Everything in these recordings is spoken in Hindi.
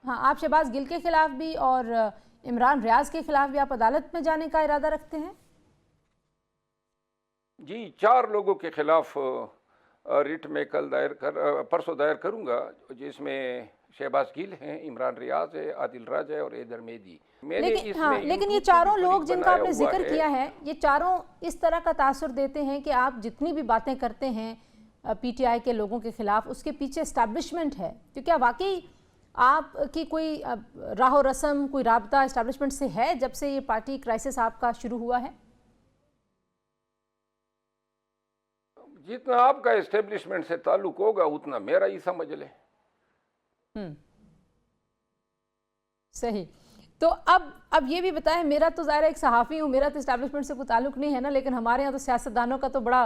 हाँ, आप शहबाज गिल के खिलाफ भी और इमरान रियाज के खिलाफ भी आप अदालत में जाने का इरादा रखते हैं? जी, 4 लोगों के खिलाफ रिट में परसों दायर करूंगा, जिसमें शहबाज गिल हैं, इमरान रियाज है, आदिल राज है और हैदर मेहदी। मैंने लेकिन हाँ, इसमें लेकिन ये यूट्यूब पे चारों भी लोग फरीक जिनका बनाया आपने हुआ जिक्र है। किया है, ये चारों इस तरह का तासुर देते हैं कि आप जितनी भी बातें करते हैं पीटीआई के लोगों के खिलाफ, उसके पीछे एस्टैब्लिशमेंट है। तो क्या वाकई आपकी कोई राहो रस्म, कोई राबता एस्टैब्लिशमेंट से है जब से ये पार्टी क्राइसिस आपका शुरू हुआ है? जितना आपका एस्टेब्लिशमेंट से ताल्लुक होगा उतना मेरा ही समझ ले। सही। तो अब ये भी बताएं, मेरा तो ज़ाहिर है एक सहाफ़ी हूँ, मेरा तो इस्टेब्लिशमेंट से कोई ताल्लुक नहीं है ना, लेकिन हमारे यहाँ तो सियासतदानों का तो बड़ा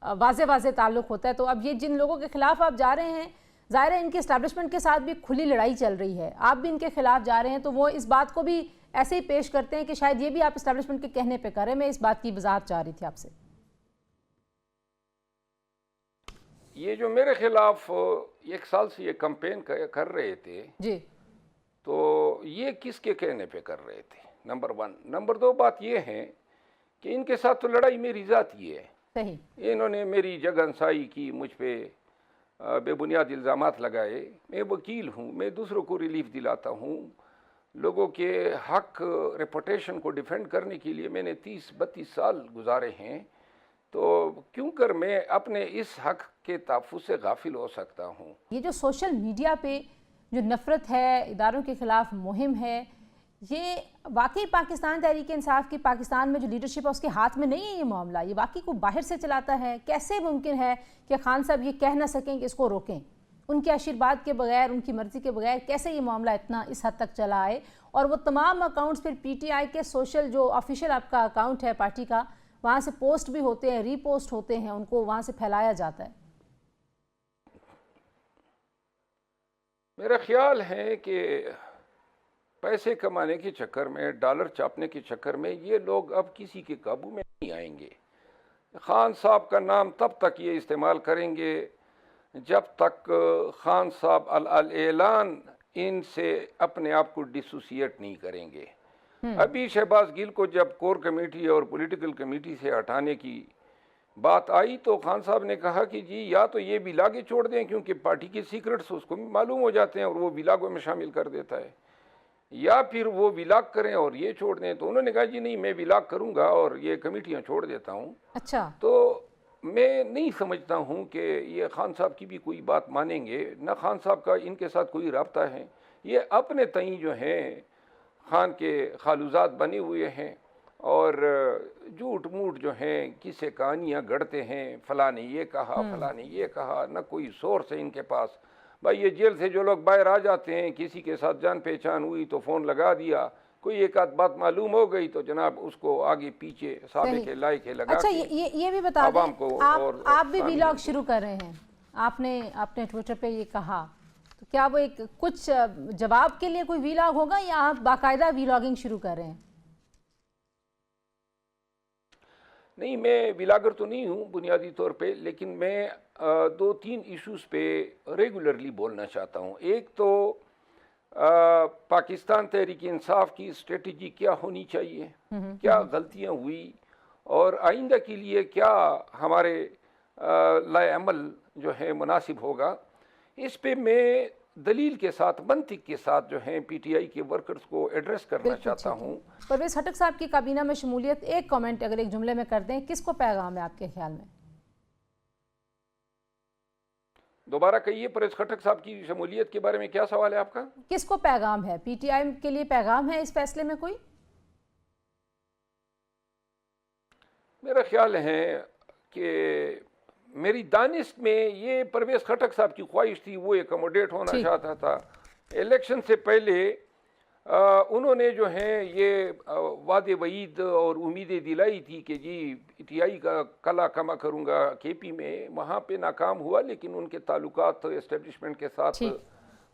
वाजे वाजे ताल्लुक होता है। तो अब ये जिन लोगों के खिलाफ आप जा रहे हैं, ज़ाहिर है इनके इस्टेब्लिशमेंट के साथ भी खुली लड़ाई चल रही है, आप भी इनके खिलाफ जा रहे हैं, तो वो इस बात को भी ऐसे ही पेश करते हैं कि शायद ये भी आप इस्टेब्लिशमेंट के कहने पर करें। मैं इस बात की वजाहत चाह रही थी आपसे। ये जो मेरे खिलाफ 1 साल से ये कैंपेन कर रहे थे जी, तो ये किसके कहने पे कर रहे थे? नंबर 1। नंबर 2 बात ये है कि इनके साथ तो लड़ाई मेरी ज़ाती है। सही। इन्होंने मेरी जगहंसाई की, मुझ पे बेबुनियाद इल्ज़ामात लगाए। मैं वकील हूँ, मैं दूसरों को रिलीफ दिलाता हूँ। लोगों के हक, रेपुटेशन को डिफेंड करने के लिए मैंने 30-32 साल गुजारे हैं। तो क्यों कर मैं अपने इस हक के तहफ़्फ़ुज़ से गाफिल हो सकता हूँ? ये जो सोशल मीडिया पे जो नफ़रत है, इदारों के ख़िलाफ़ मुहिम है, ये वाकई पाकिस्तान तहरीक इंसाफ की पाकिस्तान में जो लीडरशिप है उसके हाथ में नहीं है ये मामला? ये वाकई को बाहर से चलाता है? कैसे मुमकिन है कि खान साहब ये कह ना सकें कि इसको रोकें? उनके आशीर्वाद के बगैर, उनकी मर्ज़ी के बगैर कैसे ये मामला इतना इस हद तक चला आए? और वो तमाम अकाउंट्स फिर पीटीआई के सोशल जो ऑफिशियल आपका अकाउंट है पार्टी का, वहाँ से पोस्ट भी होते हैं, रीपोस्ट होते हैं, उनको वहाँ से फैलाया जाता है। मेरा ख्याल है कि पैसे कमाने के चक्कर में, डॉलर छापने के चक्कर में ये लोग अब किसी के काबू में नहीं आएंगे। खान साहब का नाम तब तक ये इस्तेमाल करेंगे जब तक खान साहब अल ऐलान इनसे अपने आप को डिसोसिएट नहीं करेंगे। अभी शहबाज गिल को जब कोर कमेटी और पॉलिटिकल कमेटी से हटाने की बात आई तो खान साहब ने कहा कि जी या तो ये विलागे छोड़ दें, क्योंकि पार्टी के सीक्रेट्स उसको मालूम हो जाते हैं और वो विलागों में शामिल कर देता है, या फिर वो विलाग करें और ये छोड़ दें। तो उन्होंने कहा जी नहीं, मैं विलाग करूंगा और ये कमेटियां छोड़ देता हूं। अच्छा। तो मैं नहीं समझता हूं कि ये खान साहब की भी कोई बात मानेंगे, ना खान साहब का इनके साथ कोई रब्ता है। ये अपने तई जो हैं खान के खालूजात बने हुए हैं और झूठ मूठ जो हैं किसे कहानियाँ गढ़ते हैं, फला ने ये कहा, फला ने ये कहा, न कोई सोर्स है इनके पास। भाई ये जेल से जो लोग बाहर आ जाते हैं, किसी के साथ जान पहचान हुई तो फ़ोन लगा दिया, कोई एक आध बात मालूम हो गई तो जनाब उसको आगे पीछे साबे के लायक लगा। अच्छा, ये भी बता दें, आप भी वीलॉग शुरू कर रहे हैं, आपने ट्विटर पे ये कहा, तो क्या वो एक कुछ जवाब के लिए कोई वीलॉग होगा या आप बाकायदा वीलॉगिंग शुरू कर रहे हैं? नहीं, मैं विलागर तो नहीं हूँ बुनियादी तौर पे, लेकिन मैं 2-3 इश्यूज़ पे रेगुलरली बोलना चाहता हूँ। एक तो पाकिस्तान तहरीक इंसाफ की स्ट्रेटजी क्या होनी चाहिए, क्या गलतियाँ हुई और आइंदा के लिए क्या हमारे लाए अमल जो है मुनासिब होगा। इस पे मैं दलील के साथ, मंतिक के साथ जो है पीटीआई के वर्कर्स को एड्रेस करना चाहता हूँ। परवेज़ खट्टक साहब की काबीना में शमूलियत, एक कमेंट अगर एक जुमले में कर दें, किसको पैगाम है आपके ख्याल में? दोबारा कहिए, परवेज़ खट्टक साहब की शमूलियत के बारे में क्या सवाल है आपका? किसको पैगाम है? पीटीआई के लिए पैगाम है इस फैसले में कोई? मेरा ख्याल है कि मेरी दानिश में ये परवेज़ खट्टक साहब की ख्वाहिश थी, वो एकोमोडेट होना चाहता था। इलेक्शन से पहले उन्होंने जो है ये वादे वईद और उम्मीदें दिलाई थी कि जी पीटीआई का कला कमा करूँगा केपी में, वहाँ पे नाकाम हुआ, लेकिन उनके ताल्लुकात एस्टेब्लिशमेंट के साथ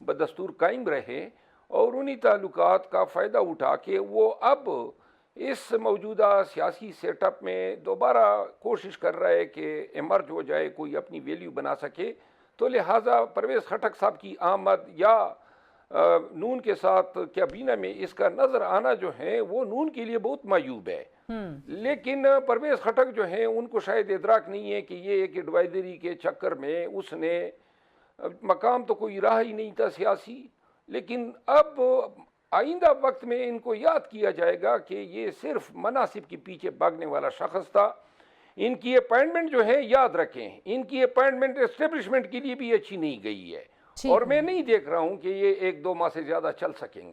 बदस्तूर कायम रहे और उन्हीं ताल्लुकात का फ़ायदा उठा के वो अब इस मौजूदा सियासी सेटअप में दोबारा कोशिश कर रहा है कि इमर्ज हो जाए, कोई अपनी वैल्यू बना सके। तो लिहाजा परवेज़ खट्टक साहब की आमद या नून के साथ कैबिनेट में इसका नजर आना जो है वो नून के लिए बहुत मायूब है। लेकिन परवेज खटक जो है उनको शायद इदराक नहीं है कि ये एक एडवाइजरी के चक्कर में उसने मकाम तो कोई रहा ही नहीं था सियासी, लेकिन अब आइंदा वक्त में इनको याद किया जाएगा कि ये सिर्फ मनासिब के पीछे भागने वाला शख्स था। इनकी अपॉइंटमेंट जो है याद रखें, इनकी अपॉइंटमेंट एस्टेब्लिशमेंट के लिए भी अच्छी नहीं गई है और मैं नहीं देख रहा हूं कि ये 1-2 माह से ज़्यादा चल सकेंगे।